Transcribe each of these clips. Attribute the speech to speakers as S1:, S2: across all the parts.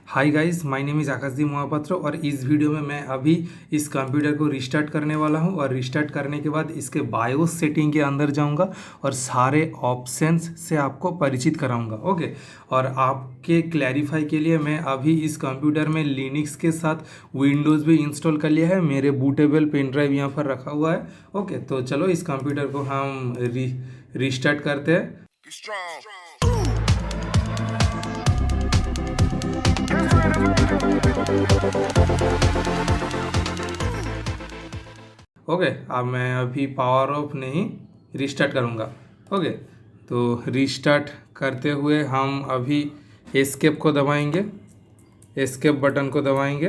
S1: Hi guys, my name is Akashdeep Mahapatra और इस video में मैं अभी इस कंप्यूटर को रिस्टार्ट करने वाला हूं और रिस्टार्ट करने के बाद इसके बायोस सेटिंग के अंदर जाऊंगा और सारे ऑप्शंस से आपको परिचित कराऊंगा। ओके, और आपके क्लैरिफाई के लिए मैं अभी इस कंप्यूटर में लिनक्स के साथ विंडोज़ भी इंस्टॉल कर लिया है। मेरे बूटेबल पेन ड्राइव यहाँ पर रखा हुआ है। ओके, तो चलो इस कंप्यूटर को हम रिस्टार्ट करते हैं। ओके, अब मैं अभी पावर ऑफ नहीं रिस्टार्ट करूँगा। ओके, तो रिस्टार्ट करते हुए हम अभी एस्केप को दबाएंगे, एस्केप बटन को दबाएंगे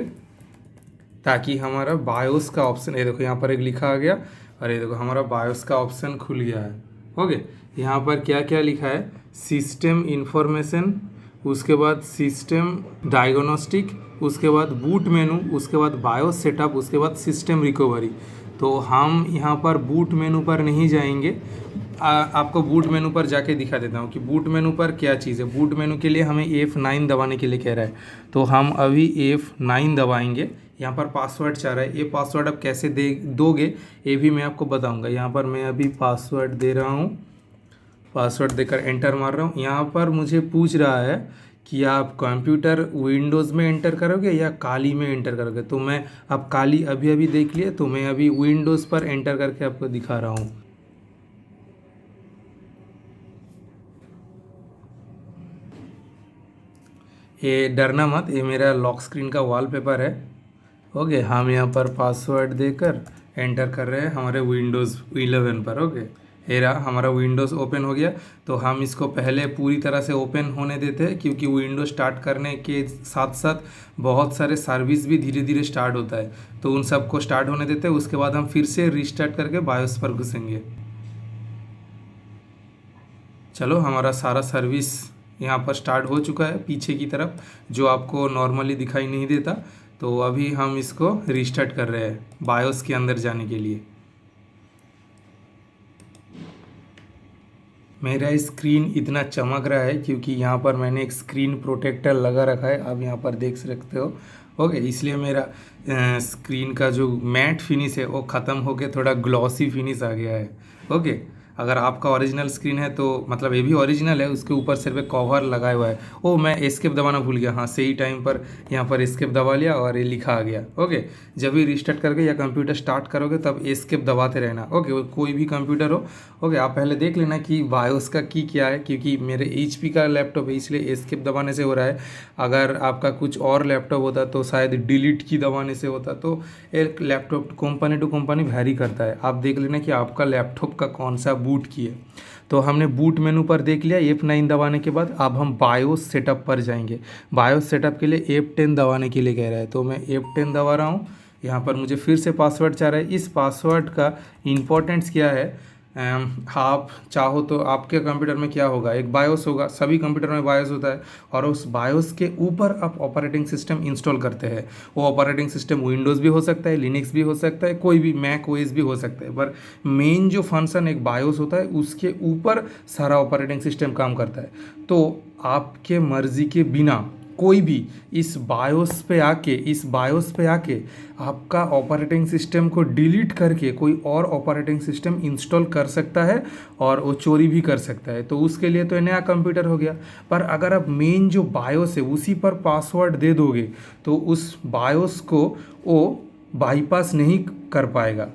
S1: ताकि हमारा बायोस का ऑप्शन, ये देखो यहाँ पर एक लिखा आ गया और ये देखो हमारा बायोस का ऑप्शन खुल गया है। ओके, यहाँ पर क्या क्या लिखा है, सिस्टम इंफॉर्मेशन, उसके बाद सिस्टम डायग्नोस्टिक, उसके बाद बूट मेनू, उसके बाद बायोस सेटअप, उसके बाद सिस्टम रिकवरी। तो हम यहाँ पर बूट मेनू पर नहीं जाएंगे, आपको बूट मेनू पर जाके दिखा देता हूँ कि बूट मेनू पर क्या चीज़ है। बूट मेनू के लिए हमें F9 दबाने के लिए कह रहा है, तो हम अभी F9 दबाएंगे। यहाँ पर पासवर्ड चाह रहा है, ये पासवर्ड आप कैसे दोगे ये भी मैं आपको बताऊँगा। यहाँ पर मैं अभी पासवर्ड दे रहा हूँ, पासवर्ड देकर एंटर मार रहा हूँ। यहाँ पर मुझे पूछ रहा है कि आप कंप्यूटर विंडोज़ में एंटर करोगे या काली में एंटर करोगे। तो मैं अब काली अभी अभी देख लिए, तो मैं अभी विंडोज़ पर एंटर करके आपको दिखा रहा हूँ। ये डरना मत, ये मेरा लॉक स्क्रीन का वॉलपेपर है। ओके, हम यहाँ पर पासवर्ड देकर एंटर कर रहे हैं हमारे विंडोज़ 11 पर। ओके, ये रहा हमारा विंडोज़ ओपन हो गया। तो हम इसको पहले पूरी तरह से ओपन होने देते हैं, क्योंकि विंडोज़ स्टार्ट करने के साथ साथ बहुत सारे सर्विस भी धीरे धीरे स्टार्ट होता है, तो उन सबको स्टार्ट होने देते हैं। उसके बाद हम फिर से रिस्टार्ट करके बायोस पर घुसेंगे। चलो, हमारा सारा सर्विस यहाँ पर स्टार्ट हो चुका है पीछे की तरफ, जो आपको नॉर्मली दिखाई नहीं देता। तो अभी हम इसको रिस्टार्ट कर रहे हैं बायोस के अंदर जाने के लिए। मेरा स्क्रीन इतना चमक रहा है क्योंकि यहाँ पर मैंने एक स्क्रीन प्रोटेक्टर लगा रखा है, आप यहाँ पर देख सकते हो। ओके, इसलिए मेरा स्क्रीन का जो मैट फिनिश है वो ख़त्म होके थोड़ा ग्लॉसी फिनिश आ गया है। ओके, अगर आपका ओरिजिनल स्क्रीन है तो मतलब ये भी ओरिजिनल है, उसके ऊपर सिर्फ एक कवर लगाया हुआ है। ओ, मैं एस्केप दबाना भूल गया। हाँ, सही टाइम पर यहाँ पर एस्केप दबा लिया और ये लिखा आ गया। ओके, जब भी रिस्टार्ट करके या कंप्यूटर स्टार्ट करोगे तब एस्केप दबाते रहना। ओके, वो कोई भी कंप्यूटर हो। ओके, आप पहले देख लेना कि बायोस का की क्या है, क्योंकि मेरे HP का लैपटॉप है इसलिए एस्केप दबाने से हो रहा है। अगर आपका कुछ और लैपटॉप होता तो शायद डिलीट की दबाने से होता। तो एक laptop company to company vary करता है। आप देख लेना कि आपका लैपटॉप का कौन सा बूट की है। तो हमने बूट मेनू पर देख लिया F9 दबाने के बाद। अब हम बायोस सेटअप पर जाएंगे। बायोस सेटअप के लिए F10 दबाने के लिए कह रहा है, तो मैं F10 दबा रहा हूँ। यहाँ पर मुझे फिर से पासवर्ड चाह रहा है। इस पासवर्ड का इम्पोर्टेंस क्या है, आप चाहो तो आपके कंप्यूटर में क्या होगा, एक बायोस होगा, सभी कंप्यूटर में बायोस होता है, और उस बायोस के ऊपर आप ऑपरेटिंग सिस्टम इंस्टॉल करते हैं। वो ऑपरेटिंग सिस्टम विंडोज़ भी हो सकता है, लिनक्स भी हो सकता है, कोई भी मैक ओएस भी हो सकता है, पर मेन जो फंक्शन एक बायोस होता है उसके ऊपर सारा ऑपरेटिंग सिस्टम काम करता है। तो आपके मर्जी के बिना कोई भी इस बायोस पे आके आपका ऑपरेटिंग सिस्टम को डिलीट करके कोई और ऑपरेटिंग सिस्टम इंस्टॉल कर सकता है और वो चोरी भी कर सकता है। तो उसके लिए तो ये नया कंप्यूटर हो गया। पर अगर आप मेन जो बायोस है उसी पर पासवर्ड दे दोगे तो उस बायोस को वो बाईपास नहीं कर पाएगा।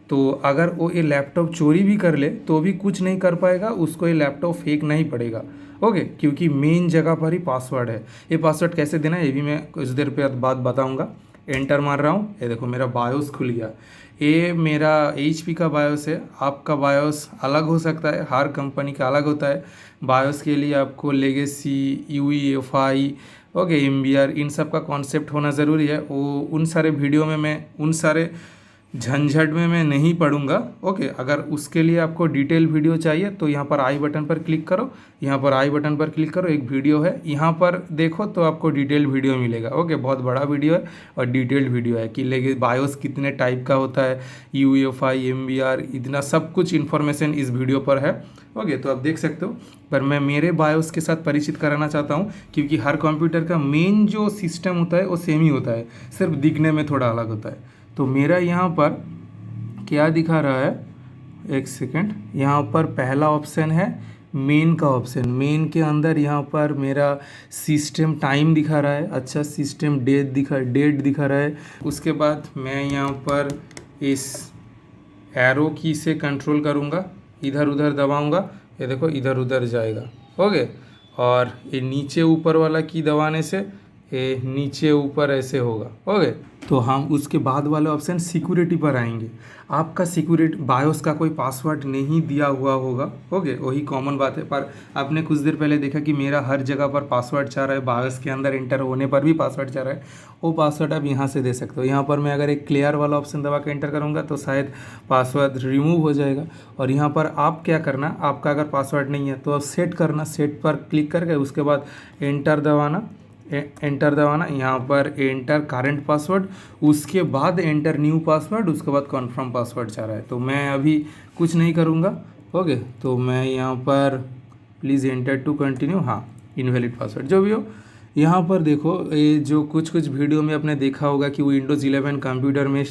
S1: तो अगर वो ये लैपटॉप चोरी भी कर ले तो भी कुछ नहीं कर पाएगा, उसको ये लैपटॉप फेंकना ही पड़ेगा। ओके, क्योंकि मेन जगह पर ही पासवर्ड है। ये पासवर्ड कैसे देना है ये भी मैं कुछ देर बाद बताऊंगा। एंटर मार रहा हूँ, ये देखो मेरा बायोस खुल गया। ये मेरा HP का बायोस है। आपका बायोस अलग हो सकता है, हर कंपनी का अलग होता है। बायोस के लिए आपको लेगेसी, UEFI, ओके, MBR, इन सब का कॉन्सेप्ट होना ज़रूरी है। वो उन सारे वीडियो में मैं उन सारे झंझट में मैं नहीं पढ़ूंगा। ओके, अगर उसके लिए आपको डिटेल वीडियो चाहिए तो यहाँ पर आई बटन पर क्लिक करो, यहाँ पर आई बटन पर क्लिक करो, एक वीडियो है यहाँ पर देखो तो आपको डिटेल वीडियो मिलेगा। ओके, बहुत बड़ा वीडियो है और डिटेल्ड वीडियो है कि लेकिन बायोस कितने टाइप का होता है, यूएफआई, एमबीआर, इतना सब कुछ इन्फॉर्मेशन इस वीडियो पर है। ओके, तो आप देख सकते हो, पर मैं मेरे बायोस के साथ परिचित कराना चाहता हूँ क्योंकि हर कंप्यूटर का मेन जो सिस्टम होता है वो सेम ही होता है, सिर्फ दिखने में थोड़ा अलग होता है। तो मेरा यहाँ पर क्या दिखा रहा है, एक सेकेंड, यहाँ पर पहला ऑप्शन है मेन का ऑप्शन। मेन के अंदर यहाँ पर मेरा सिस्टम टाइम दिखा रहा है, अच्छा सिस्टम डेट दिखा रहा है। उसके बाद मैं यहाँ पर इस एरो की से कंट्रोल करूँगा, इधर उधर दबाऊँगा, ये देखो इधर उधर जाएगा। ओके, और ये नीचे ऊपर वाला की दबाने से ये नीचे ऊपर ऐसे होगा। ओके, तो हम उसके बाद वाले ऑप्शन सिक्योरिटी पर आएंगे। आपका सिक्योरिटी बायोस का कोई पासवर्ड नहीं दिया हुआ होगा। ओके, वही कॉमन बात है, पर आपने कुछ देर पहले देखा कि मेरा हर जगह पर पासवर्ड चाह रहा है, बायोस के अंदर एंटर होने पर भी पासवर्ड चाह रहा है। वो पासवर्ड आप यहाँ से दे सकते हो। यहाँ पर मैं अगर एक क्लियर वाला ऑप्शन दबा के एंटर करूँगा तो शायद पासवर्ड रिमूव हो जाएगा। और यहाँ पर आप क्या करना, आपका अगर पासवर्ड नहीं है तो आप सेट करना, सेट पर क्लिक करके उसके बाद एंटर दबाना, एंटर दबाना, यहाँ पर एंटर करंट पासवर्ड, उसके बाद एंटर न्यू पासवर्ड, उसके बाद कन्फर्म पासवर्ड चाह रहा है। तो मैं अभी कुछ नहीं करूँगा। ओके, तो मैं यहाँ पर प्लीज़ एंटर टू कंटिन्यू, हाँ इनवैलिड पासवर्ड जो भी हो। यहाँ पर देखो ये जो कुछ वीडियो में आपने देखा होगा कि विंडोज़ 11 कंप्यूटर में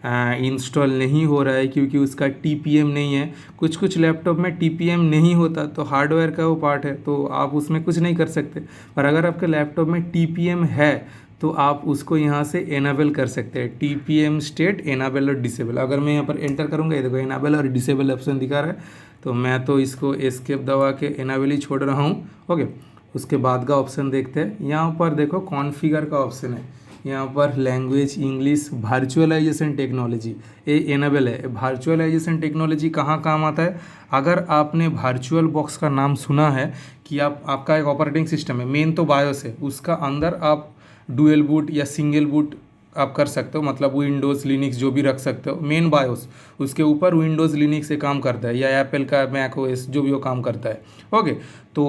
S1: इंस्टॉल नहीं हो रहा है क्योंकि उसका TPM नहीं है। कुछ लैपटॉप में TPM नहीं होता तो हार्डवेयर का वो पार्ट है, तो आप उसमें कुछ नहीं कर सकते। पर अगर आपके लैपटॉप में TPM है तो आप उसको यहाँ से एनाबल कर सकते हैं। TPM स्टेट एनाबल और डिसेबल, अगर मैं यहाँ पर एंटर करूँगा ये देखो एनाबल और डिसेबल ऑप्शन दिखा रहा है, तो मैं तो इसको एस्केप दबा के एनाबल ही छोड़ रहा हूँ। ओके, उसके बाद का ऑप्शन देखते हैं। यहाँ पर देखो कॉन्फ़िगर का ऑप्शन है, यहाँ पर लैंग्वेज इंग्लिश, वर्चुअलाइजेशन टेक्नोलॉजी ये एनेबल है। वर्चुअलाइजेशन टेक्नोलॉजी कहाँ काम आता है, अगर आपने वर्चुअल बॉक्स का नाम सुना है कि आपका एक ऑपरेटिंग सिस्टम है, मेन तो बायोस है, उसका अंदर आप डुअल बूट या सिंगल बूट आप कर सकते हो, मतलब विंडोज़ लिनक्स जो भी रख सकते हो। मेन बायोस उसके ऊपर विंडोज़ लिनक्स से काम करता है या एप्पल का मैक ओएस जो भी वो काम करता है। ओके, तो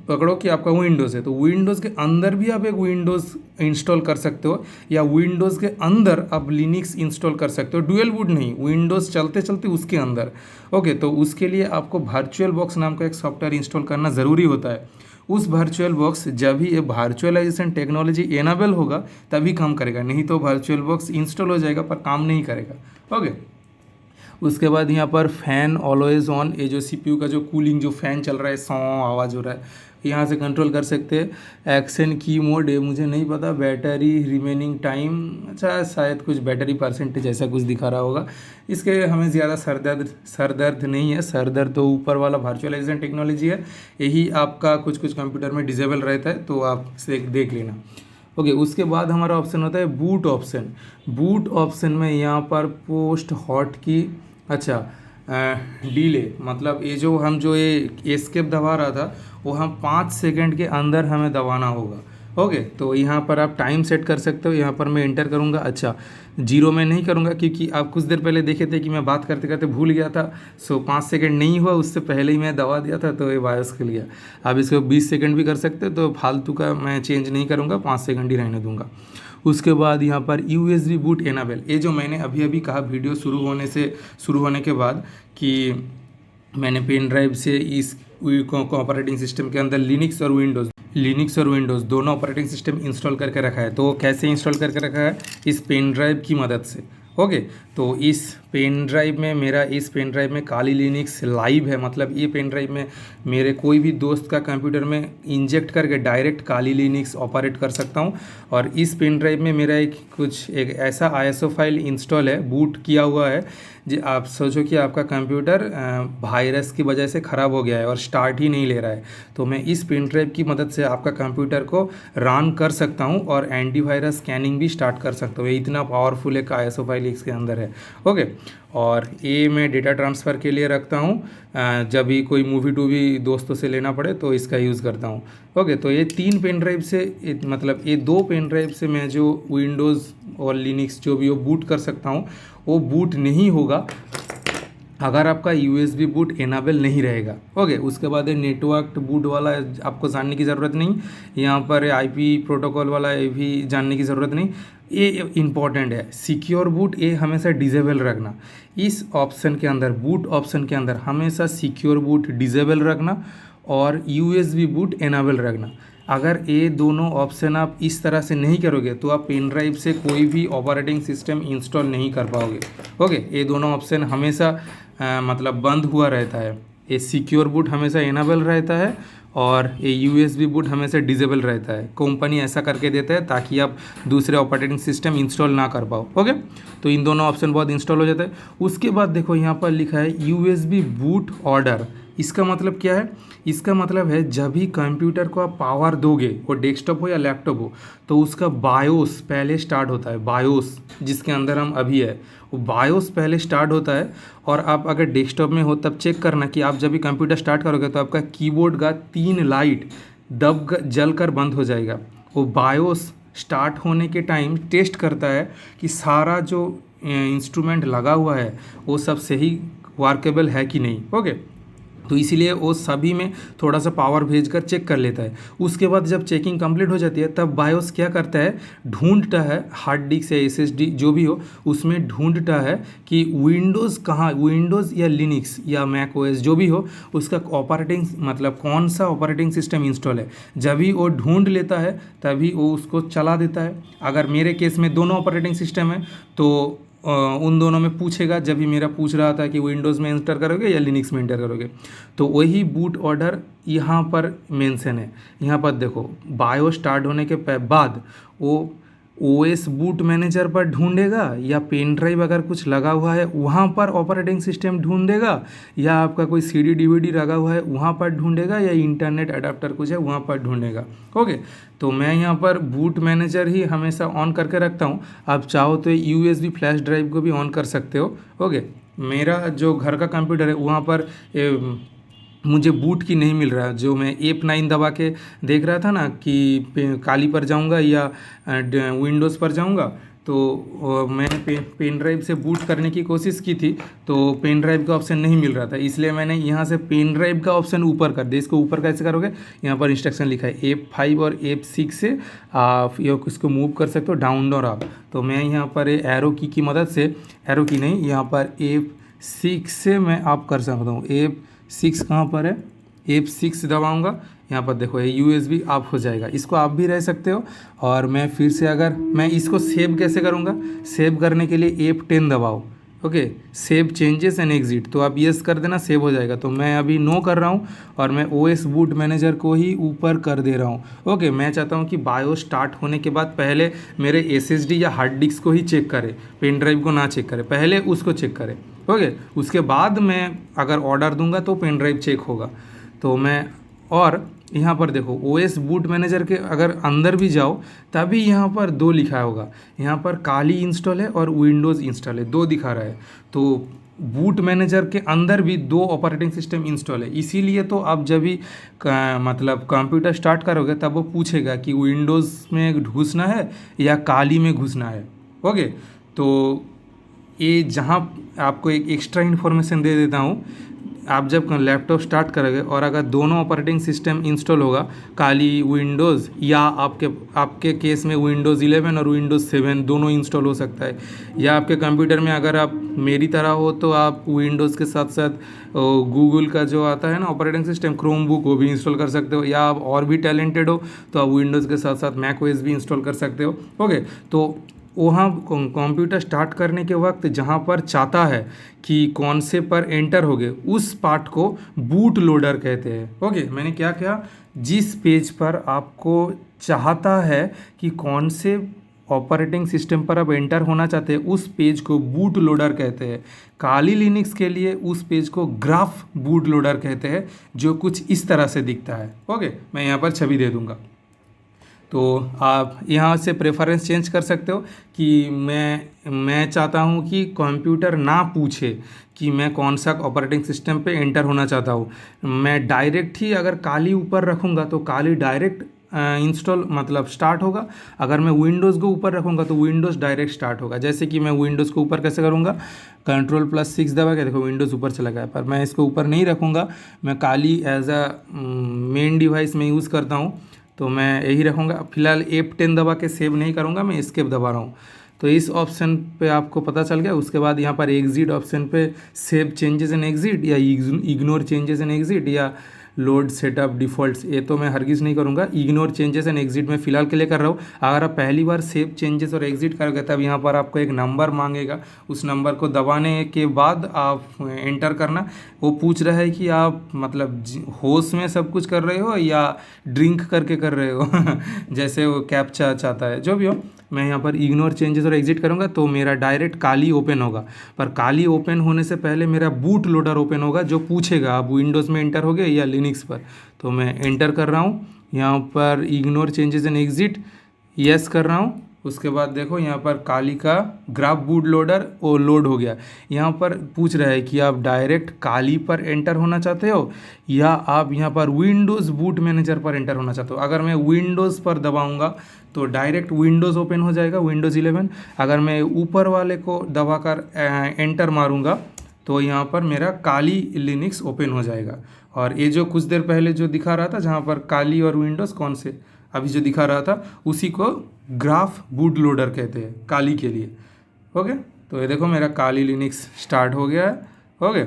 S1: पकड़ो कि आपका विंडोज़ है तो विंडोज़ के अंदर भी आप एक विंडोज़ इंस्टॉल कर सकते हो या विंडोज़ के अंदर आप लिनक्स इंस्टॉल कर सकते हो। डुअल बूट नहीं, विंडोज़ चलते चलते उसके अंदर। ओके, तो उसके लिए आपको वर्चुअल बॉक्स नाम का एक सॉफ्टवेयर इंस्टॉल करना ज़रूरी होता है। उस वर्चुअल बॉक्स जब भी ये वर्चुअलाइजेशन टेक्नोलॉजी एनाबल होगा तभी काम करेगा, नहीं तो वर्चुअल बॉक्स इंस्टॉल हो जाएगा पर काम नहीं करेगा। ओके, उसके बाद यहाँ पर फ़ैन ऑलवेज ऑन, ये जो CPU का जो कूलिंग जो फ़ैन चल रहा है, सौ आवाज़ हो रहा है, यहाँ से कंट्रोल कर सकते हैं। एक्शन की मोड है, मुझे नहीं पता। बैटरी रिमेनिंग टाइम, अच्छा शायद कुछ बैटरी परसेंटेज ऐसा कुछ दिखा रहा होगा। इसके हमें ज़्यादा सर दर्द नहीं है, सर दर्द तो ऊपर वाला वर्चुअलाइजेशन टेक्नोलॉजी है, यही आपका कुछ कंप्यूटर में डिसेबल रहता है, तो आप इसे देख लेना। ओके, उसके बाद हमारा ऑप्शन होता है बूट ऑप्शन। बूट ऑप्शन में यहाँ पर पोस्ट हॉट की, अच्छा डिले, मतलब ये जो हम जो ये एस्केप दबा रहा था वो हम 5 सेकंड के अंदर हमें दबाना होगा। ओके, तो यहाँ पर आप टाइम सेट कर सकते हो। यहाँ पर मैं एंटर करूँगा, अच्छा 0 में नहीं करूँगा क्योंकि आप कुछ देर पहले देखे थे कि मैं बात करते करते भूल गया था। सो 5 सेकंड नहीं हुआ, उससे पहले ही मैं दबा दिया था तो ये बायोस के लिए। आप इसको 20 सेकंड भी कर सकते हो, तो फालतू का मैं चेंज नहीं करूँगा, 5 सेकंड ही रहने दूँगा। उसके बाद यहाँ पर USB बूट एनाबल, ये जो मैंने अभी अभी कहा वीडियो शुरू होने के बाद कि मैंने पेन ड्राइव से इस ऑपरेटिंग सिस्टम के अंदर लिनक्स और विंडोज़ दोनों ऑपरेटिंग सिस्टम इंस्टॉल करके रखा है। तो कैसे इंस्टॉल करके रखा है, इस पेन ड्राइव की मदद से। ओके, तो इस पेन ड्राइव में काली लिनक्स लाइव है, मतलब ये पेन ड्राइव में मेरे कोई भी दोस्त का कंप्यूटर में इंजेक्ट करके डायरेक्ट काली लिनक्स ऑपरेट कर सकता हूँ। और इस पेन ड्राइव में मेरा एक ऐसा ISO फाइल इंस्टॉल है, बूट किया हुआ है, जी आप सोचो कि आपका कंप्यूटर वायरस की वजह से ख़राब हो गया है और स्टार्ट ही नहीं ले रहा है, तो मैं इस पेन ड्राइव की मदद से आपका कंप्यूटर को रन कर सकता हूं और एंटीवायरस स्कैनिंग भी स्टार्ट कर सकता हूँ। ये इतना पावरफुल एक ISO फाइल इसके अंदर है। ओके, और ये मैं डेटा ट्रांसफ़र के लिए रखता हूँ, जब भी कोई मूवी दोस्तों से लेना पड़े तो इसका यूज़ करता हूँ। ओके, तो ये 3 पेन ड्राइव से मतलब ये 2 पेन ड्राइव से मैं जो विंडोज़ और लिनक्स जो भी हो बूट कर सकता हूँ, वो बूट नहीं होगा अगर आपका USB बूट इनेबल नहीं रहेगा। ओके, उसके बाद नेटवर्क बूट वाला आपको जानने की ज़रूरत नहीं, यहाँ पर IP प्रोटोकॉल वाला ये भी जानने की ज़रूरत नहीं। ये इम्पॉर्टेंट है, सिक्योर बूट ये हमेशा डिजेबल रखना। इस ऑप्शन के अंदर, बूट ऑप्शन के अंदर हमेशा सिक्योर बूट डिजेबल रखना और USB बूट इनेबल रखना। अगर ये दोनों ऑप्शन आप इस तरह से नहीं करोगे तो आप पेन ड्राइव से कोई भी ऑपरेटिंग सिस्टम इंस्टॉल नहीं कर पाओगे। ओके, ये दोनों ऑप्शन हमेशा मतलब बंद हुआ रहता है। ये सिक्योर बूट हमेशा इनेबल रहता है और ये USB बूट हमेशा डिजेबल रहता है। कंपनी ऐसा करके देता है ताकि आप दूसरे ऑपरेटिंग सिस्टम इंस्टॉल ना कर पाओ। ओके, तो इन दोनों ऑप्शन बहुत इंस्टॉल हो जाता है। उसके बाद देखो यहाँ पर लिखा है USB बूट ऑर्डर। इसका मतलब क्या है? इसका मतलब है जब भी कंप्यूटर को आप पावर दोगे, वो डेस्कटॉप हो या लैपटॉप हो, तो उसका बायोस पहले स्टार्ट होता है। बायोस जिसके अंदर हम अभी है, वो बायोस पहले स्टार्ट होता है। और आप अगर डेस्कटॉप में हो तब चेक करना कि आप जब भी कंप्यूटर स्टार्ट करोगे तो आपका कीबोर्ड का 3 लाइट जल कर बंद हो जाएगा। वो बायोस स्टार्ट होने के टाइम टेस्ट करता है कि सारा जो इंस्ट्रूमेंट लगा हुआ है वो सब सही वर्केबल है कि नहीं। ओके, तो इसीलिए वो सभी में थोड़ा सा पावर भेजकर चेक कर लेता है। उसके बाद जब चेकिंग कंप्लीट हो जाती है तब बायोस क्या करता है, ढूंढता है हार्ड डिस्क या SSD जो भी हो, उसमें ढूंढता है कि विंडोज़ कहाँ, विंडोज़ या लिनक्स या मैक OS जो भी हो, उसका ऑपरेटिंग मतलब कौन सा ऑपरेटिंग सिस्टम इंस्टॉल है। जब भी वो ढूंढ लेता है तभी वो उसको चला देता है। अगर मेरे केस में दोनों ऑपरेटिंग सिस्टम है तो उन दोनों में पूछेगा। जब भी मेरा पूछ रहा था कि विंडोज़ में इंस्टॉल करोगे या लिनक्स में इंस्टॉल करोगे, तो वही बूट ऑर्डर यहाँ पर मेंशन है। यहाँ पर देखो, बायो स्टार्ट होने के बाद वो OS बूट मैनेजर पर ढूंढेगा या पेन ड्राइव अगर कुछ लगा हुआ है वहाँ पर ऑपरेटिंग सिस्टम ढूंढेगा, या आपका कोई CD DVD लगा हुआ है वहाँ पर ढूंढेगा, या इंटरनेट अडाप्टर कुछ है वहाँ पर ढूंढेगा। ओके, तो मैं यहाँ पर बूट मैनेजर ही हमेशा ऑन करके रखता हूँ। आप चाहो तो USB फ्लैश ड्राइव को भी ऑन कर सकते हो। ओके, मेरा जो घर का कंप्यूटर है वहाँ पर मुझे बूट की नहीं मिल रहा। जो मैं F9 दबा के देख रहा था ना कि काली पर जाऊंगा या विंडोज़ पर जाऊंगा, तो मैंने पेन ड्राइव से बूट करने की कोशिश की थी तो पेन ड्राइव का ऑप्शन नहीं मिल रहा था। इसलिए मैंने यहाँ से पेन ड्राइव का ऑप्शन ऊपर कर दिया। इसको ऊपर कैसे करोगे, यहाँ पर इंस्ट्रक्शन लिखा है F5 और F6 से आप इसको मूव कर सकते हो डाउन और अप। तो मैं यहाँ पर एरो की मदद से, एरो की नहीं, यहाँ पर F6 से मैं आप कर सकता हूँ। F6 कहाँ पर है, F6 दबाऊंगा, यहाँ पर देखो ये USB ऑफ हो जाएगा। इसको आप भी रह सकते हो। और मैं फिर से अगर मैं इसको सेव कैसे करूँगा, सेव करने के लिए F10 दबाओ। Okay, save changes and exit, तो आप यस कर देना, सेव हो जाएगा। तो मैं अभी नो कर रहा हूँ और मैं OS बूट मैनेजर को ही ऊपर कर दे रहा हूँ। ओके, मैं चाहता हूँ कि बायो स्टार्ट होने के बाद पहले मेरे SSD या हार्ड डिस्क को ही चेक करे, पेन ड्राइव को ना चेक करे, पहले उसको चेक करे। ओके, उसके बाद मैं अगर ऑर्डर दूंगा तो पेन ड्राइव चेक होगा। तो मैं, और यहाँ पर देखो OS बूट मैनेजर के अगर अंदर भी जाओ तभी यहाँ पर 2 लिखा होगा। यहाँ पर काली इंस्टॉल है और विंडोज़ इंस्टॉल है, 2 दिखा रहा है। तो बूट मैनेजर के अंदर भी 2 ऑपरेटिंग सिस्टम इंस्टॉल है। इसीलिए तो आप जब भी मतलब कंप्यूटर स्टार्ट करोगे तब वो पूछेगा कि विंडोज़ में घुसना है या काली में घुसना है। ओके, तो ये जहाँ आपको एक एक्स्ट्रा इन्फॉर्मेशन दे देता हूँ, आप जब लैपटॉप स्टार्ट करोगे और अगर दोनों ऑपरेटिंग सिस्टम इंस्टॉल होगा, काली विंडोज़ या आपके केस में विंडोज़ 11 और विंडोज़ 7 दोनों इंस्टॉल हो सकता है, या आपके कंप्यूटर में अगर आप मेरी तरह हो तो आप विंडोज़ के साथ साथ गूगल का जो आता है ना ऑपरेटिंग सिस्टम क्रोम बुक, वो भी इंस्टॉल कर सकते हो, या आप और भी टैलेंटेड हो तो आप विंडोज़ के साथ साथ मैक OS भी इंस्टॉल कर सकते हो। ओके, तो वहाँ कंप्यूटर स्टार्ट करने के वक्त जहाँ पर चाहता है कि कौन से पर एंटर हो गए, उस पार्ट को बूट लोडर कहते हैं। ओके, मैंने क्या किया, जिस पेज पर आपको चाहता है कि कौन से ऑपरेटिंग सिस्टम पर आप एंटर होना चाहते हैं उस पेज को बूट लोडर कहते हैं। काली लिनक्स के लिए उस पेज को ग्राफ बूट लोडर कहते हैं, जो कुछ इस तरह से दिखता है। ओके, मैं यहाँ पर छवि दे दूँगा। तो आप यहाँ से प्रेफरेंस चेंज कर सकते हो कि मैं चाहता हूँ कि कंप्यूटर ना पूछे कि मैं कौन सा ऑपरेटिंग सिस्टम पे एंटर होना चाहता हूँ। मैं डायरेक्ट ही अगर काली ऊपर रखूँगा तो काली डायरेक्ट इंस्टॉल मतलब स्टार्ट होगा। अगर मैं विंडोज़ को ऊपर रखूँगा तो विंडोज़ डायरेक्ट स्टार्ट होगा। जैसे कि मैं विंडोज़ को ऊपर कैसे करूँगा, Ctrl+6 दबा के देखो विंडोज़ ऊपर चला गया, पर मैं इसको ऊपर नहीं रखूँगा। मैं काली एज अ मेन डिवाइस में यूज़ करता हूँ, तो मैं यही रखूँगा। फिलहाल F10 दबा के सेव नहीं करूँगा, मैं एस्केप दबा रहा हूँ। तो इस ऑप्शन पे आपको पता चल गया। उसके बाद यहाँ पर एग्जिट ऑप्शन पे सेव चेंजेस एंड एग्जिट या इग्नोर चेंजेस एंड एग्जिट या लोड सेटअप डिफ़ॉल्ट्स, ये तो मैं हरगिज़ नहीं करूँगा। इग्नोर चेंजेस एंड एग्जिट मैं फ़िलहाल के लिए कर रहा हूँ। अगर आप पहली बार सेव चेंजेस और एग्जिट करोगे तब यहाँ पर आपको एक नंबर मांगेगा, उस नंबर को दबाने के बाद आप एंटर करना। वो पूछ रहा है कि आप मतलब होश में सब कुछ कर रहे हो या ड्रिंक करके कर रहे हो जैसे वो कैप्चा चाहता है, जो भी हो। मैं यहाँ पर इग्नोर चेंजेस और एग्जिट करूँगा तो मेरा डायरेक्ट काली ओपन होगा। पर काली ओपन होने से पहले मेरा बूट लोडर ओपन होगा, जो पूछेगा आप विंडोज़ में एंटर हो गए या लिनक्स पर। तो मैं एंटर कर रहा हूँ यहाँ पर ignore changes and exit, yes कर रहा हूँ। उसके बाद देखो यहाँ पर काली का ग्राफ बूट लोडर वो लोड हो गया। यहाँ पर पूछ रहा है कि आप डायरेक्ट काली पर एंटर होना चाहते हो या आप यहाँ पर विंडोज़ बूट मैनेजर पर एंटर होना चाहते हो। अगर मैं विंडोज़ पर दबाऊंगा तो डायरेक्ट विंडोज़ ओपन हो जाएगा, विंडोज़ 11। अगर मैं ऊपर वाले को दबाकर एंटर मारूंगा तो यहाँ पर मेरा काली लिनक्स ओपन हो जाएगा। और ये जो कुछ देर पहले जो दिखा रहा था जहाँ पर काली और विंडोज़ कौन से अभी जो दिखा रहा था, उसी को ग्राफ बूट लोडर कहते हैं काली के लिए। ओके, तो ये देखो मेरा काली लिनक्स स्टार्ट हो गया है। ओके,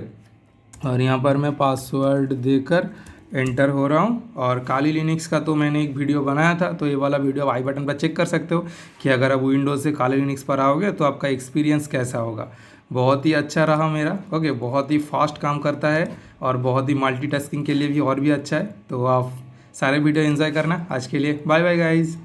S1: और यहाँ पर मैं पासवर्ड देकर एंटर हो रहा हूँ। और काली लिनक्स का तो मैंने एक वीडियो बनाया था, तो ये वाला वीडियो आप आई बटन पर चेक कर सकते हो कि अगर आप विंडोज़ से काली लिनक्स पर आओगे तो आपका एक्सपीरियंस कैसा होगा। बहुत ही अच्छा रहा मेरा। ओके, बहुत ही फास्ट काम करता है और बहुत ही मल्टीटास्किंग के लिए भी और भी अच्छा है। तो आप सारे वीडियो एंजॉय करना। आज के लिए बाय बाय गाइज़।